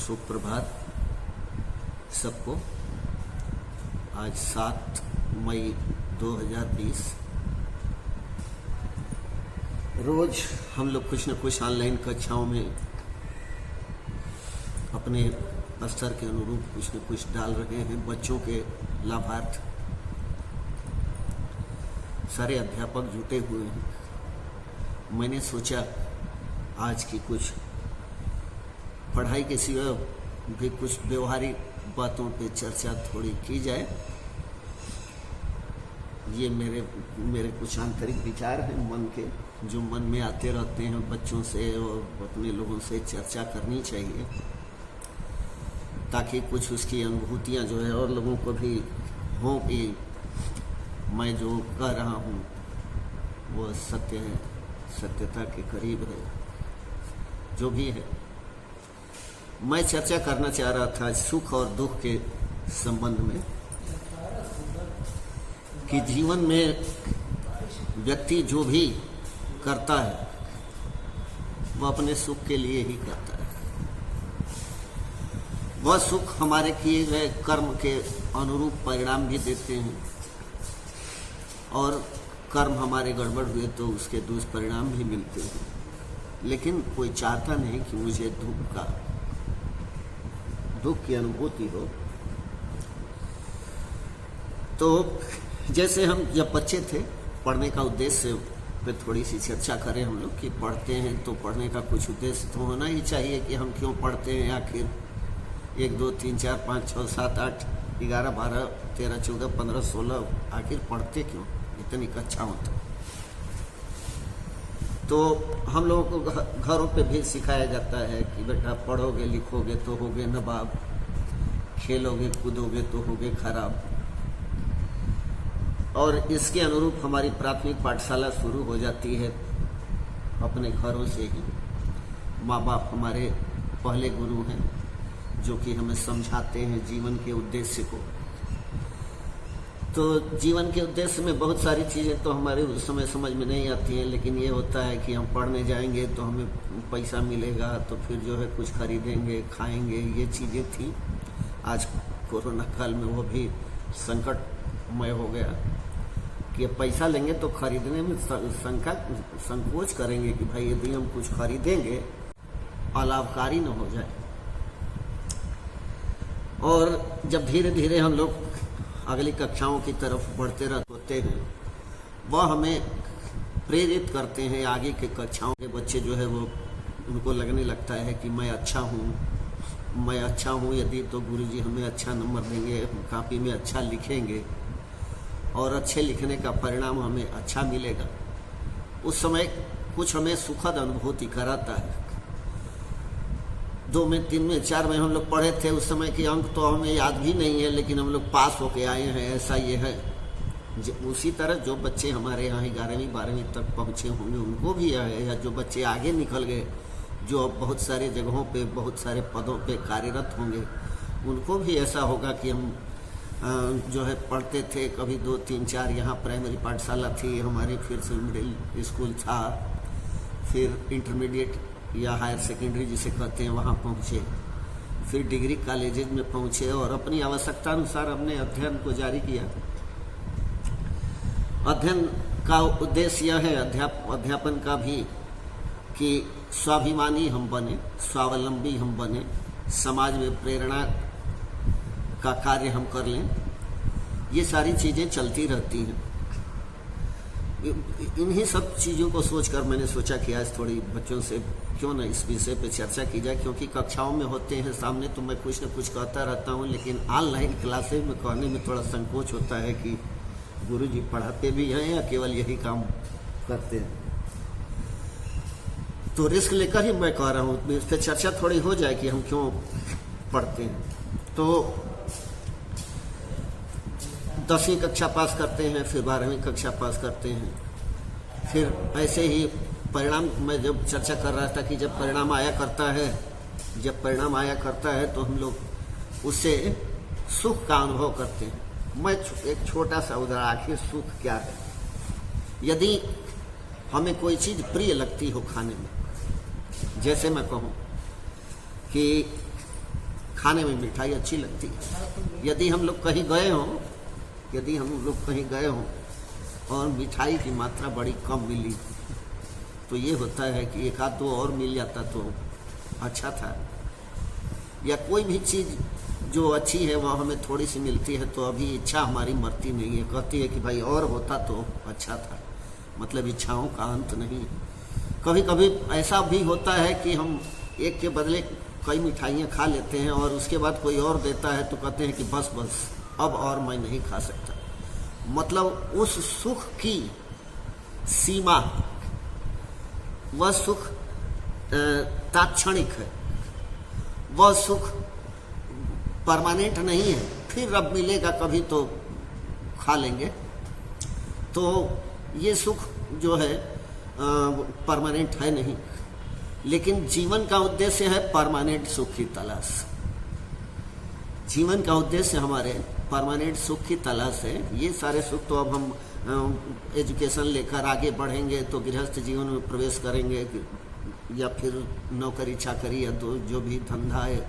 सुप्रभात सबको। आज 7 मई 2020। रोज हम लोग कुछ न कुछ ऑनलाइन कक्षाओं में अपने स्तर के अनुरूप कुछ न कुछ डाल रहे हैं बच्चों के लाभार्थ। सारे अध्यापक जुटे हुए हैं। मैंने सोचा आज की कुछ पढ़ाई के सिवा भी कुछ व्यवहारिक बातों पे चर्चा थोड़ी की जाए। ये मेरे कुछ आंतरिक विचार हैं मन के, जो मन में आते रहते हैं। बच्चों से और अपने लोगों से चर्चा करनी चाहिए ताकि कुछ उसकी अनुभूतियां जो है और लोगों को भी हों कि मैं जो कह रहा हूँ वो सत्य है, सत्यता के करीब है। जो भी है, मैं चर्चा करना चाह रहा था सुख और दुख के संबंध में कि जीवन में व्यक्ति जो भी करता है वो अपने सुख के लिए ही करता है। वह सुख हमारे किए गए कर्म के अनुरूप परिणाम भी देते हैं और कर्म हमारे गड़बड़ हुए तो उसके दुष्परिणाम भी मिलते हैं। लेकिन कोई चाहता नहीं कि मुझे दुख की अनुभूति हो। तो जैसे हम जब बच्चे थे, पढ़ने का उद्देश्य पे थोड़ी सी चर्चा करें हम लोग कि पढ़ते हैं तो पढ़ने का कुछ उद्देश्य तो होना ही चाहिए कि हम क्यों पढ़ते हैं। आखिर 1 2 3 4 5 6 7 8 11 12 13 14 15 16 आखिर पढ़ते क्यों, इतनी कक्षाओं तक। तो हम लोगों को घरों पे भी सिखाया जाता है कि बेटा पढ़ोगे लिखोगे तो होगे नवाब, खेलोगे कूदोगे तो होगे खराब। और इसके अनुरूप हमारी प्राथमिक पाठशाला शुरू हो जाती है अपने घरों से ही। माँ बाप हमारे पहले गुरु हैं जो कि हमें समझाते हैं जीवन के उद्देश्य को। तो जीवन के उद्देश्य में बहुत सारी चीज़ें तो हमारे उस समय समझ में नहीं आती हैं, लेकिन ये होता है कि हम पढ़ने जाएंगे तो हमें पैसा मिलेगा तो फिर जो है कुछ खरीदेंगे खाएंगे, ये चीज़ें थी। आज कोरोना काल में वो भी संकटमय हो गया कि पैसा लेंगे तो खरीदने में संकोच करेंगे कि भाई यदि हम कुछ खरीदेंगे अलाभकारी न हो जाए। और जब धीरे धीरे हम लोग अगली कक्षाओं की तरफ बढ़ते रहते हैं, वह हमें प्रेरित करते हैं। आगे के कक्षाओं के बच्चे जो है वो उनको लगने लगता है कि मैं अच्छा हूँ यदि तो गुरुजी हमें अच्छा नंबर देंगे, कॉपी में अच्छा लिखेंगे और अच्छे लिखने का परिणाम हमें अच्छा मिलेगा। उस समय कुछ हमें सुखद अनुभूति कराता है। 2 में 3 में 4 में हम लोग पढ़े थे, उस समय के अंक तो हमें याद भी नहीं है, लेकिन हम लोग पास होके आए हैं, ऐसा ये है। उसी तरह जो बच्चे हमारे यहाँ 11वीं 12वीं तक पहुँचे होंगे उनको भी है, या जो बच्चे आगे निकल गए जो अब बहुत सारे जगहों पे बहुत सारे पदों पे कार्यरत होंगे, उनको भी ऐसा होगा कि हम जो है पढ़ते थे कभी 2 3 4 यहाँ प्राइमरी पाठशाला थी हमारी, फिर से मिडिल स्कूल था, फिर इंटरमीडिएट या हायर सेकेंडरी जिसे कहते हैं वहाँ पहुँचे, फिर डिग्री कॉलेजेज में पहुँचे और अपनी आवश्यकता अनुसार हमने अध्ययन को जारी किया। अध्ययन का उद्देश्य यह है अध्यापन का भी कि स्वाभिमानी हम बने, स्वावलंबी हम बने, समाज में प्रेरणा का कार्य हम कर लें। ये सारी चीज़ें चलती रहती हैं। इन्हीं सब चीज़ों को सोचकर मैंने सोचा कि आज थोड़ी बच्चों से क्यों ना इस विषय पे चर्चा की जाए, क्योंकि कक्षाओं में होते हैं सामने तो मैं कुछ न कुछ कहता रहता हूँ, लेकिन ऑनलाइन क्लासेज में कहने में थोड़ा संकोच होता है कि गुरुजी पढ़ाते भी हैं या केवल यही काम करते हैं। तो रिस्क लेकर ही मैं कह रहा हूँ, इस पर चर्चा थोड़ी हो जाए कि हम क्यों पढ़ते हैं। तो 10वीं कक्षा पास करते हैं, फिर 12वीं कक्षा पास करते हैं, फिर ऐसे ही परिणाम मैं जब चर्चा कर रहा था कि जब परिणाम आया करता है तो हम लोग उससे सुख का अनुभव करते हैं। मैं एक छोटा सा उदाहरण, आखिर सुख क्या है। यदि हमें कोई चीज़ प्रिय लगती हो खाने में, जैसे मैं कहूँ कि खाने में मिठाई अच्छी लगती है। यदि हम लोग कहीं गए हों और मिठाई की मात्रा बड़ी कम मिली तो ये होता है कि एक आध दो और मिल जाता तो अच्छा था, या कोई भी चीज़ जो अच्छी है वह हमें थोड़ी सी मिलती है तो अभी इच्छा हमारी मरती नहीं है, कहती है कि भाई और होता तो अच्छा था। मतलब इच्छाओं का अंत नहीं है। कभी कभी ऐसा भी होता है कि हम एक के बदले कई मिठाइयाँ खा लेते हैं और उसके बाद कोई और देता है तो कहते हैं कि बस अब और मैं नहीं खा सकता। मतलब उस सुख की सीमा, वह सुख तात्क्षणिक है, वह सुख परमानेंट नहीं है। फिर अब मिलेगा कभी तो खा लेंगे। तो ये सुख जो है परमानेंट है नहीं, लेकिन जीवन का उद्देश्य है परमानेंट सुख की तलाश। जीवन का उद्देश्य हमारे परमानेंट सुख की तलाश है। ये सारे सुख तो अब हम एजुकेशन लेकर आगे बढ़ेंगे तो गृहस्थ जीवन में प्रवेश करेंगे, या फिर नौकरी चाकरी या तो जो भी धंधा है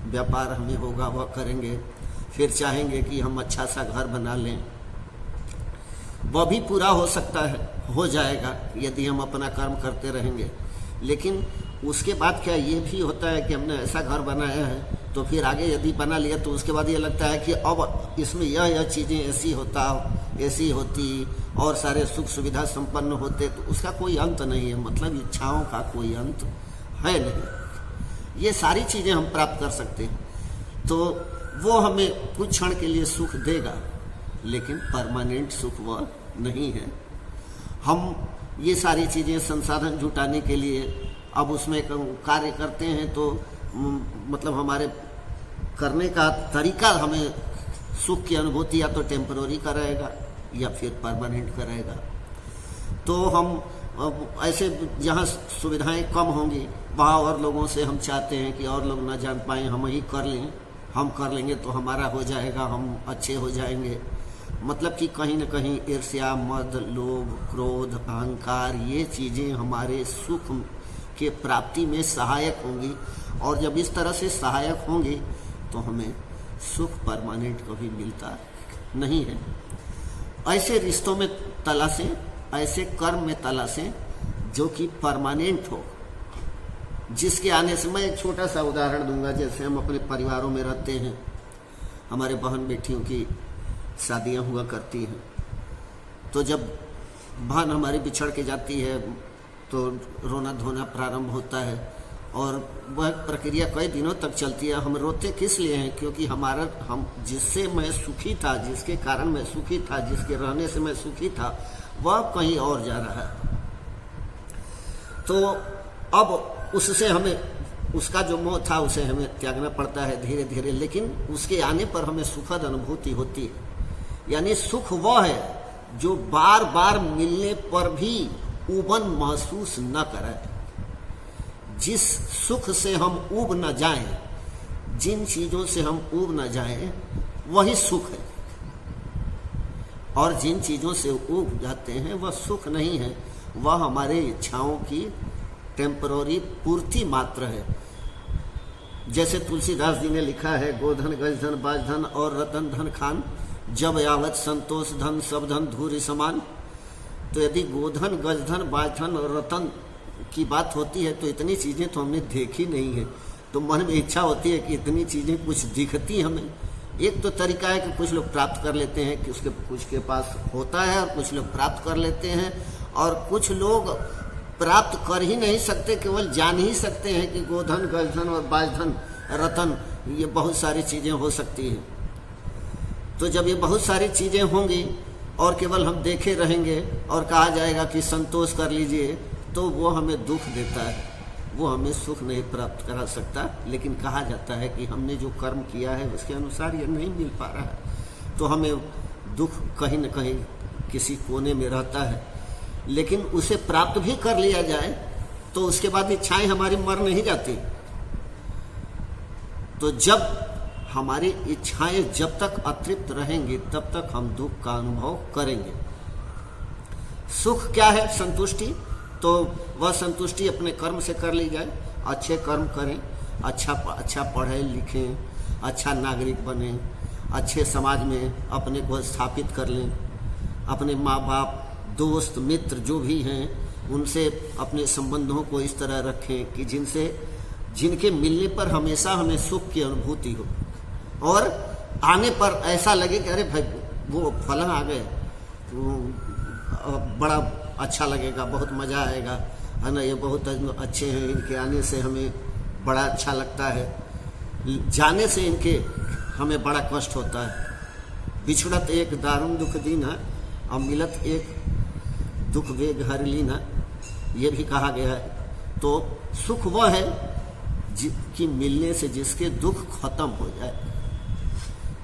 व्यापार हमें होगा वह करेंगे। फिर चाहेंगे कि हम अच्छा सा घर बना लें, वह भी पूरा हो सकता है, हो जाएगा यदि हम अपना कर्म करते रहेंगे। लेकिन उसके बाद क्या ये भी होता है कि हमने ऐसा घर बनाया है तो फिर आगे यदि बना लिया तो उसके बाद ये लगता है कि अब इसमें यह चीज़ें ऐसी होती और सारे सुख सुविधा संपन्न होते, तो उसका कोई अंत नहीं है। मतलब इच्छाओं का कोई अंत है नहीं। ये सारी चीज़ें हम प्राप्त कर सकते हैं तो वो हमें कुछ क्षण के लिए सुख देगा, लेकिन परमानेंट सुख वह नहीं है। हम ये सारी चीज़ें संसाधन जुटाने के लिए अब उसमें कार्य करते हैं तो मतलब हमारे करने का तरीका हमें सुख की अनुभूति या तो टेम्पररी कराएगा या फिर परमानेंट कराएगा। तो हम ऐसे जहाँ सुविधाएं कम होंगी वहाँ और लोगों से हम चाहते हैं कि और लोग ना जान पाएँ, हम ही कर लें, हम कर लेंगे तो हमारा हो जाएगा, हम अच्छे हो जाएंगे। मतलब कि कहीं न कहीं ईर्ष्या, मद, लोभ, क्रोध, अहंकार ये चीज़ें हमारे सुख के प्राप्ति में सहायक होंगी, और जब इस तरह से सहायक होंगी तो हमें सुख परमानेंट कभी मिलता नहीं है। ऐसे रिश्तों में तलाशें, ऐसे कर्म में तलाशें जो कि परमानेंट हो, जिसके आने से मैं एक छोटा सा उदाहरण दूंगा। जैसे हम अपने परिवारों में रहते हैं, हमारे बहन बेटियों की शादियां हुआ करती हैं, तो जब बहन हमारी बिछड़ के जाती है तो रोना धोना प्रारंभ होता है और वह प्रक्रिया कई दिनों तक चलती है। हम रोते किस लिए हैं? क्योंकि हम जिससे मैं सुखी था, जिसके कारण मैं सुखी था, जिसके रहने से मैं सुखी था, वह कहीं और जा रहा है। तो अब उससे हमें, उसका जो मोह था उसे हमें त्यागना पड़ता है धीरे धीरे, लेकिन उसके आने पर हमें सुखद अनुभूति होती है। यानी सुख वह है जो बार बार मिलने पर भी ऊबन महसूस न कराए। जिस सुख से हम ऊब न जाएं, जिन चीजों से हम ऊब न जाएं, वही सुख है। और जिन चीजों से ऊब जाते हैं वह सुख नहीं है, वह हमारे इच्छाओं की टेम्पररी पूर्ति मात्र है। जैसे तुलसीदास जी ने लिखा है, गोधन गजधन बाजधन और रतन धन खान, जब यावत संतोष धन सब धन धूरि समान। तो यदि गोधन गजधन बाजधन और रतन की बात होती है तो इतनी चीज़ें तो हमने देखी नहीं है, तो मन में इच्छा होती है कि इतनी चीज़ें कुछ दिखती हमें। एक तो तरीका है कि कुछ लोग प्राप्त कर लेते हैं कि उसके कुछ के पास होता है, और कुछ लोग प्राप्त कर लेते हैं, और कुछ लोग प्राप्त कर ही नहीं सकते, केवल जान ही सकते हैं कि गोधन गजधन और बाजधन रतन ये बहुत सारी चीज़ें हो सकती हैं। तो जब ये बहुत सारी चीज़ें होंगी और केवल हम देखे रहेंगे और कहा जाएगा कि संतोष कर लीजिए, तो वो हमें दुख देता है, वो हमें सुख नहीं प्राप्त करा सकता। लेकिन कहा जाता है कि हमने जो कर्म किया है उसके अनुसार ये नहीं मिल पा रहा है, तो हमें दुख कहीं न कहीं किसी कोने में रहता है। लेकिन उसे प्राप्त भी कर लिया जाए तो उसके बाद इच्छाएं हमारी मर नहीं जाती। तो जब हमारी इच्छाएं जब तक अतृप्त रहेंगी तब तक हम दुख का अनुभव करेंगे। सुख क्या है? संतुष्टि। तो वह संतुष्टि अपने कर्म से कर ली जाए, अच्छे कर्म करें अच्छा पढ़ें लिखें, अच्छा नागरिक बने, अच्छे समाज में अपने को स्थापित कर लें, अपने माँ बाप दोस्त मित्र जो भी हैं उनसे अपने संबंधों को इस तरह रखें कि जिनके मिलने पर हमेशा हमें सुख की अनुभूति हो, और आने पर ऐसा लगे कि अरे भाई वो फलां आ गए, बड़ा अच्छा लगेगा, बहुत मज़ा आएगा, है ना, ये बहुत अच्छे हैं, इनके आने से हमें बड़ा अच्छा लगता है, जाने से इनके हमें बड़ा कष्ट होता है। बिछड़त एक दारुण दुख दीना और मिलत एक दुख वेग हर लीना, ये भी कहा गया है। तो सुख वह है कि मिलने से जिसके दुख खत्म हो जाए।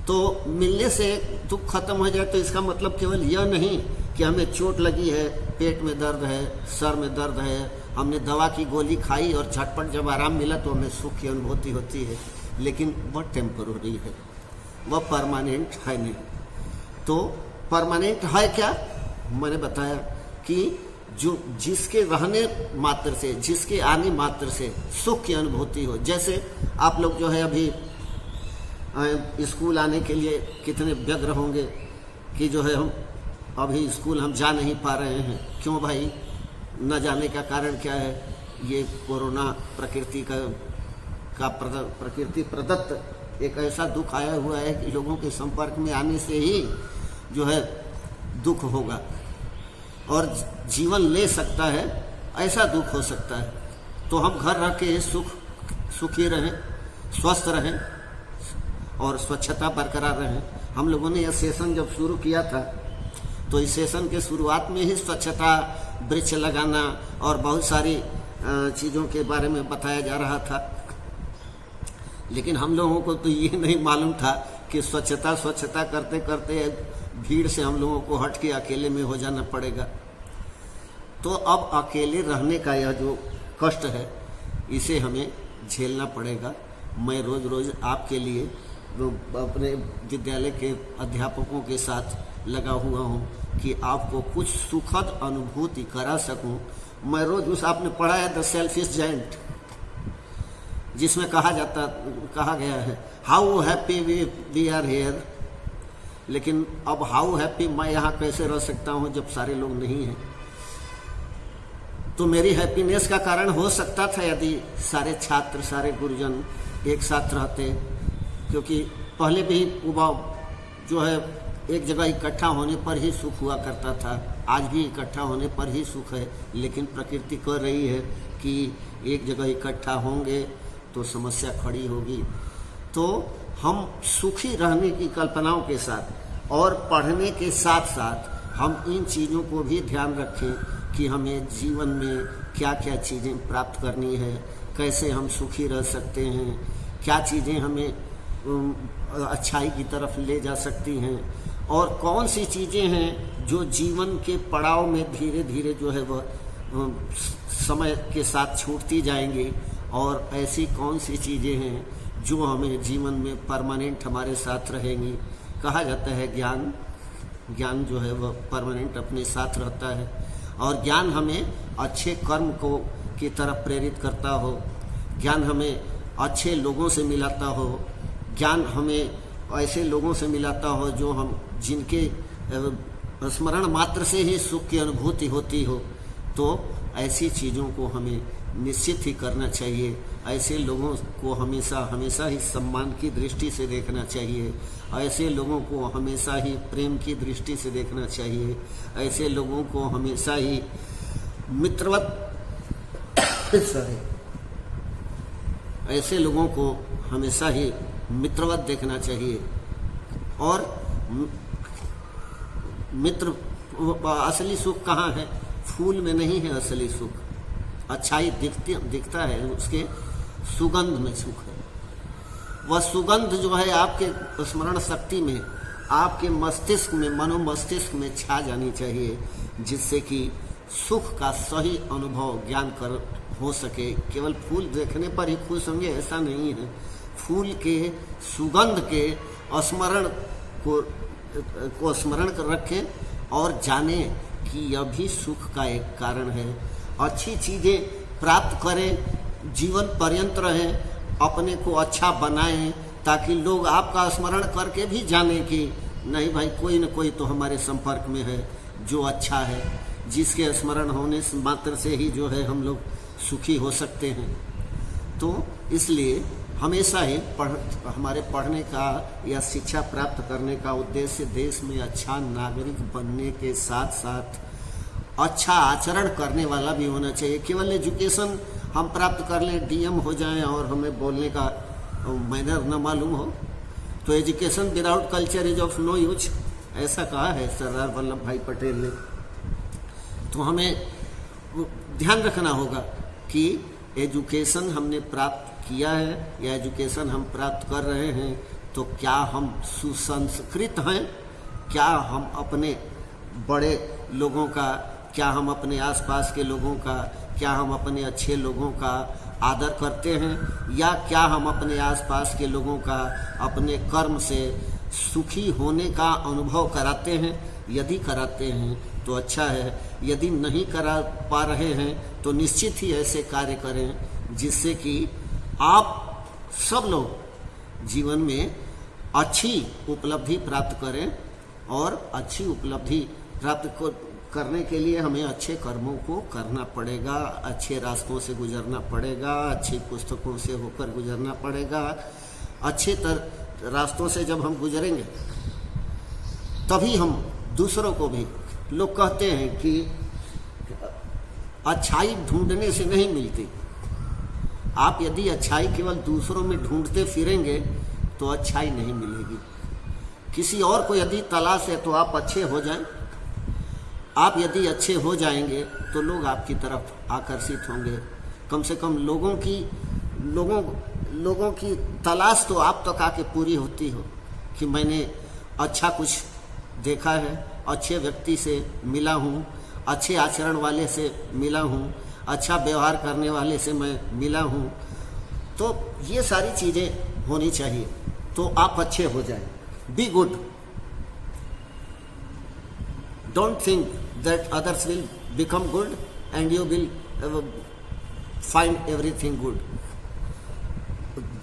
तो मिलने से दुख खत्म हो जाए तो इसका मतलब केवल यह नहीं कि हमें चोट लगी है, पेट में दर्द है, सर में दर्द है, हमने दवा की गोली खाई और झटपट जब आराम मिला तो हमें सुख की अनुभूति होती है, लेकिन वह टेम्पररी है, वह परमानेंट है नहीं। तो परमानेंट है क्या? मैंने बताया कि जिसके रहने मात्र से, जिसके आने मात्र से सुख की अनुभूति हो। जैसे आप लोग जो है अभी स्कूल आने के लिए कितने व्यग्र होंगे कि जो है हम अभी स्कूल हम जा नहीं पा रहे हैं। क्यों भाई? न जाने का कारण क्या है? ये कोरोना प्रकृति प्रदत्त एक ऐसा दुख आया हुआ है कि लोगों के संपर्क में आने से ही जो है दुख होगा और जीवन ले सकता है, ऐसा दुख हो सकता है। तो हम घर रह के सुखी रहें, स्वस्थ रहें और स्वच्छता बरकरार रहें। हम लोगों ने यह सेशन जब शुरू किया था तो इस सेशन के शुरुआत में ही स्वच्छता, वृक्ष लगाना और बहुत सारी चीज़ों के बारे में बताया जा रहा था, लेकिन हम लोगों को तो ये नहीं मालूम था कि स्वच्छता करते करते भीड़ से हम लोगों को हट के अकेले में हो जाना पड़ेगा। तो अब अकेले रहने का यह जो कष्ट है इसे हमें झेलना पड़ेगा। मैं रोज़ आपके लिए अपने विद्यालय के अध्यापकों के साथ लगा हुआ हूँ कि आपको कुछ सुखद अनुभूति करा सकूँ। मैं रोज़ उस आपने पढ़ा है द सेल्फिश जायंट, जिसमें कहा गया है how happy we are here, लेकिन अब हाउ हैप्पी मैं यहाँ कैसे रह सकता हूँ जब सारे लोग नहीं हैं। तो मेरी हैप्पीनेस का कारण हो सकता था यदि सारे छात्र, सारे गुरुजन एक साथ रहते, क्योंकि पहले भी उबाव जो है एक जगह इकट्ठा होने पर ही सुख हुआ करता था, आज भी इकट्ठा होने पर ही सुख है। लेकिन प्रकृति कह रही है कि एक जगह इकट्ठा होंगे तो समस्या खड़ी होगी। तो हम सुखी रहने की कल्पनाओं के साथ और पढ़ने के साथ साथ हम इन चीज़ों को भी ध्यान रखें कि हमें जीवन में क्या क्या चीज़ें प्राप्त करनी है, कैसे हम सुखी रह सकते हैं, क्या चीज़ें हमें अच्छाई की तरफ ले जा सकती हैं और कौन सी चीज़ें हैं जो जीवन के पड़ाव में धीरे धीरे जो है वह समय के साथ छूटती जाएंगी और ऐसी कौन सी चीज़ें हैं जो हमें जीवन में परमानेंट हमारे साथ रहेंगी। कहा जाता है ज्ञान जो है वह परमानेंट अपने साथ रहता है और ज्ञान हमें अच्छे कर्म की तरफ प्रेरित करता हो, ज्ञान हमें अच्छे लोगों से मिलाता हो, ज्ञान हमें ऐसे लोगों से मिलाता हो जिनके स्मरण मात्र से ही सुख की अनुभूति होती हो। तो ऐसी चीज़ों को हमें निश्चित ही करना चाहिए। ऐसे लोगों को हमेशा ही सम्मान की दृष्टि से देखना चाहिए, ऐसे लोगों को हमेशा ही प्रेम की दृष्टि से देखना चाहिए, ऐसे लोगों को हमेशा ही ऐसे लोगों को हमेशा ही मित्रवत देखना चाहिए। और मित्र, असली सुख कहाँ है? फूल में नहीं है असली सुख, अच्छाई दिखता है, उसके सुगंध में सुख है। वह सुगंध जो है आपके स्मरण शक्ति में, आपके मस्तिष्क में, मनोमस्तिष्क में छा जानी चाहिए, जिससे कि सुख का सही अनुभव ज्ञान कर हो सके। केवल फूल देखने पर ही खुश होंगे ऐसा नहीं है। फूल के सुगंध के स्मरण को स्मरण कर रखें और जाने कि यह भी सुख का एक कारण है। अच्छी चीज़ें प्राप्त करें, जीवन पर्यंत रहें अपने को अच्छा बनाएं, ताकि लोग आपका स्मरण करके भी जाने कि नहीं भाई कोई न कोई तो हमारे संपर्क में है जो अच्छा है, जिसके स्मरण होने मात्र से ही जो है हम लोग सुखी हो सकते हैं। तो इसलिए हमेशा ही हमारे पढ़ने का या शिक्षा प्राप्त करने का उद्देश्य देश में अच्छा नागरिक बनने के साथ साथ अच्छा आचरण करने वाला भी होना चाहिए। केवल एजुकेशन हम प्राप्त कर लें, डीएम हो जाएं और हमें बोलने का मैनर न मालूम हो, तो education without culture is of no use, ऐसा कहा है सरदार वल्लभ भाई पटेल ने। तो हमें ध्यान रखना होगा कि एजुकेशन हमने प्राप्त किया है या एजुकेशन हम प्राप्त कर रहे हैं तो क्या हम सुसंस्कृत हैं, क्या हम अपने बड़े लोगों का, क्या हम अपने आसपास के लोगों का, क्या हम अपने अच्छे लोगों का आदर करते हैं, या क्या हम अपने आसपास के लोगों का अपने कर्म से सुखी होने का अनुभव कराते हैं। यदि कराते हैं तो अच्छा है, यदि नहीं करा पा रहे हैं तो निश्चित ही ऐसे कार्य करें जिससे कि आप सब लोग जीवन में अच्छी उपलब्धि प्राप्त करें। और अच्छी उपलब्धि प्राप्त करने के लिए हमें अच्छे कर्मों को करना पड़ेगा, अच्छे रास्तों से गुजरना पड़ेगा, अच्छी पुस्तकों से होकर गुजरना पड़ेगा। अच्छे रास्तों से जब हम गुजरेंगे तभी हम दूसरों को भी, लोग कहते हैं कि अच्छाई ढूंढने से नहीं मिलती। आप यदि अच्छाई केवल दूसरों में ढूंढते फिरेंगे तो अच्छाई नहीं मिलेगी। किसी और को यदि तलाश है तो आप अच्छे हो जाएं। आप यदि अच्छे हो जाएंगे तो लोग आपकी तरफ आकर्षित होंगे। कम से कम लोगों की तलाश तो आप तक आके पूरी होती हो कि मैंने अच्छा कुछ देखा है, अच्छे व्यक्ति से मिला हूँ, अच्छे आचरण वाले से मिला हूँ, अच्छा व्यवहार करने वाले से मैं मिला हूँ। तो ये सारी चीज़ें होनी चाहिए तो आप अच्छे हो जाएं। Be good, don't think that others will become good and you will find everything good.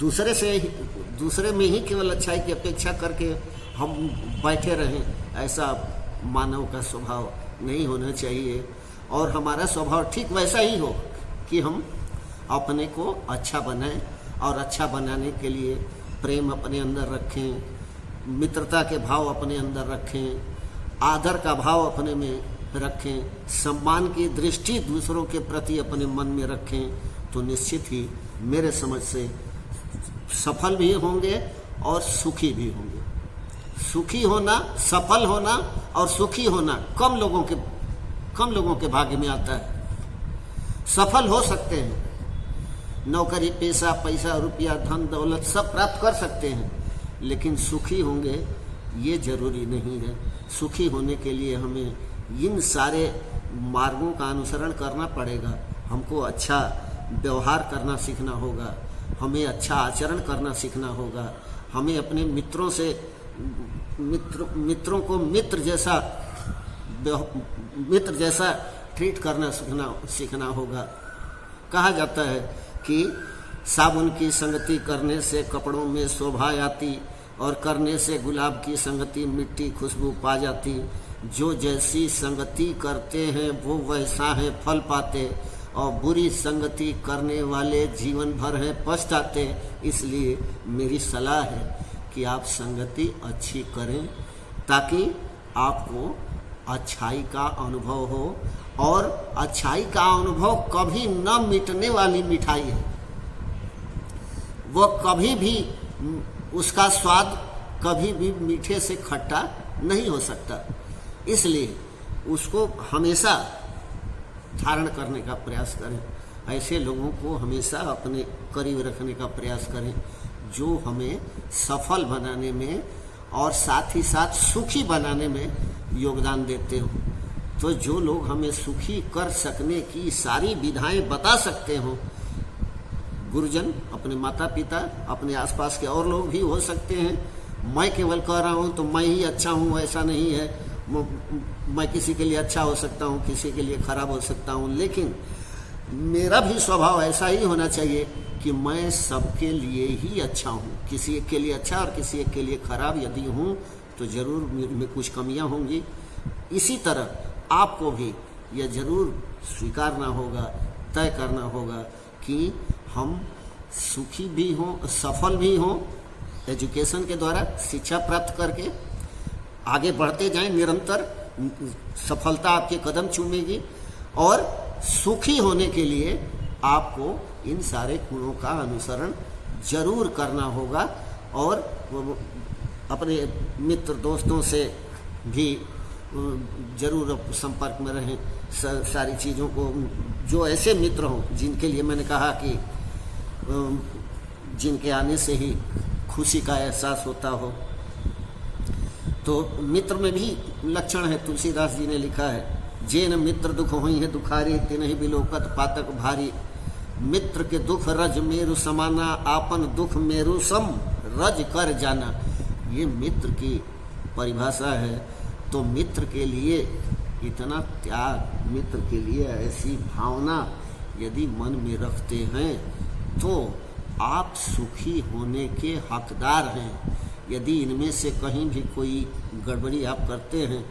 दूसरे में ही केवल अच्छाई की अपेक्षा करके हम बैठे रहें, ऐसा मानव का स्वभाव नहीं होना चाहिए। और हमारा स्वभाव ठीक वैसा ही हो कि हम अपने को अच्छा बनाएं, और अच्छा बनाने के लिए प्रेम अपने अंदर रखें, मित्रता के भाव अपने अंदर रखें, आदर का भाव अपने में रखें, सम्मान की दृष्टि दूसरों के प्रति अपने मन में रखें, तो निश्चित ही मेरे समझ से सफल भी होंगे और सुखी भी होंगे। सुखी होना, सफल होना और सुखी होना कम लोगों के भाग्य में आता है। सफल हो सकते हैं, नौकरी पेशा, पैसा, रुपया, धन दौलत सब प्राप्त कर सकते हैं, लेकिन सुखी होंगे ये जरूरी नहीं है। सुखी होने के लिए हमें इन सारे मार्गों का अनुसरण करना पड़ेगा। हमको अच्छा व्यवहार करना सीखना होगा, हमें अच्छा आचरण करना सीखना होगा, हमें अपने मित्रों को मित्र जैसा ट्रीट करना सीखना होगा। कहा जाता है कि साबुन की संगति करने से कपड़ों में शोभा आती, और करने से गुलाब की संगति मिट्टी खुशबू पा जाती। जो जैसी संगति करते हैं वो वैसा है फल पाते, और बुरी संगति करने वाले जीवन भर है पछताते। इसलिए मेरी सलाह है कि आप संगति अच्छी करें ताकि आपको अच्छाई का अनुभव हो। और अच्छाई का अनुभव कभी न मिटने वाली मिठाई है, वो कभी भी उसका स्वाद कभी भी मीठे से खट्टा नहीं हो सकता। इसलिए उसको हमेशा धारण करने का प्रयास करें। ऐसे लोगों को हमेशा अपने करीब रखने का प्रयास करें जो हमें सफल बनाने में और साथ ही साथ सुखी बनाने में योगदान देते हो। तो जो लोग हमें सुखी कर सकने की सारी विधाएं बता सकते हो, गुरुजन, अपने माता पिता, अपने आसपास के और लोग भी हो सकते हैं। मैं केवल कह रहा हूँ तो मैं ही अच्छा हूँ, ऐसा नहीं है। मैं किसी के लिए अच्छा हो सकता हूँ, किसी के लिए खराब हो सकता हूँ, लेकिन मेरा भी स्वभाव ऐसा ही होना चाहिए कि मैं सबके लिए ही अच्छा हूँ। किसी एक के लिए अच्छा और किसी एक के लिए खराब यदि हूँ तो ज़रूर में कुछ कमियाँ होंगी। इसी तरह आपको भी यह ज़रूर स्वीकारना होगा, तय करना होगा कि हम सुखी भी हों, सफल भी हों, एजुकेशन के द्वारा शिक्षा प्राप्त करके आगे बढ़ते जाएं, निरंतर सफलता आपके कदम चूमेगी। और सुखी होने के लिए आपको इन सारे गुणों का अनुसरण जरूर करना होगा और अपने मित्र दोस्तों से भी जरूर संपर्क में रहें। सारी चीज़ों को, जो ऐसे मित्र हों जिनके लिए मैंने कहा कि जिनके आने से ही खुशी का एहसास होता हो, तो मित्र में भी लक्षण है। तुलसीदास जी ने लिखा है, जेन मित्र दुख होई है दुखारी, तिनहि बिलोकत पातक भारी। मित्र के दुख रज मेरु समाना, आपन दुख मेरु सम रज कर जाना। ये मित्र की परिभाषा है। तो मित्र के लिए इतना त्याग, मित्र के लिए ऐसी भावना यदि मन में रखते हैं तो आप सुखी होने के हकदार हैं। यदि इनमें से कहीं भी कोई गड़बड़ी आप करते हैं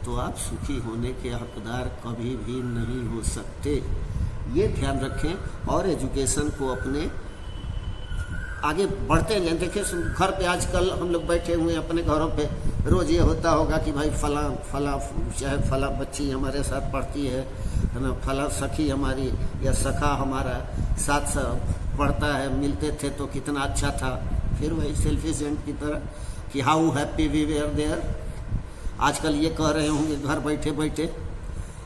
तो आप सुखी होने के हकदार कभी भी नहीं हो सकते। ये ध्यान रखें और एजुकेशन को अपने आगे बढ़ते हैं। देखिए घर पे आजकल हम लोग बैठे हुए हैं अपने घरों पे, रोज़ ये होता होगा कि भाई फला चाहे फला बच्ची हमारे साथ पढ़ती है ना, फला सखी हमारी या सखा हमारा साथ पढ़ता है, मिलते थे तो कितना अच्छा था। फिर वही सेल्फी सेंट की तरह कि how happy we were there. आजकल ये कह रहे होंगे घर बैठे बैठे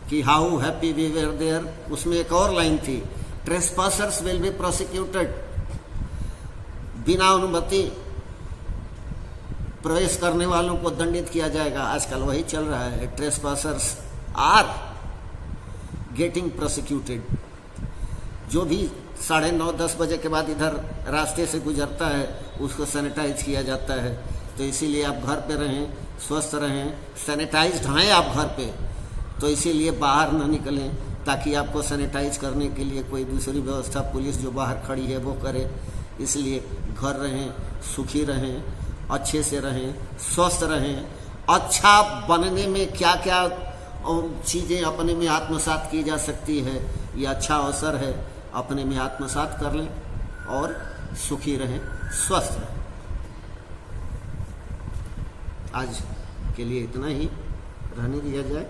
कि how happy we were there. उसमें एक और लाइन थी, ट्रेसपासर्स विल बी प्रोसिक्यूटेड। बिना अनुमति प्रवेश करने वालों को दंडित किया जाएगा। आजकल वही चल रहा है, ट्रेसपासर्स आर गेटिंग प्रोसिक्यूटेड। जो भी 9:30-10 बजे के बाद इधर रास्ते से गुजरता है उसको सैनिटाइज किया जाता है। तो इसीलिए आप घर पे रहें, स्वस्थ रहें, सैनिटाइज्ड हैं आप घर पे, तो इसीलिए बाहर ना निकलें ताकि आपको सैनिटाइज करने के लिए कोई दूसरी व्यवस्था पुलिस जो बाहर खड़ी है वो करे। इसलिए घर रहें, सुखी रहें, अच्छे से रहें, स्वस्थ रहें। अच्छा बनने में क्या क्या चीज़ें अपने में आत्मसात की जा सकती है, ये अच्छा अवसर है, अपने में आत्मसात कर लें और सुखी रहें, स्वस्थ रहें। आज के लिए इतना ही रहने दिया जाए।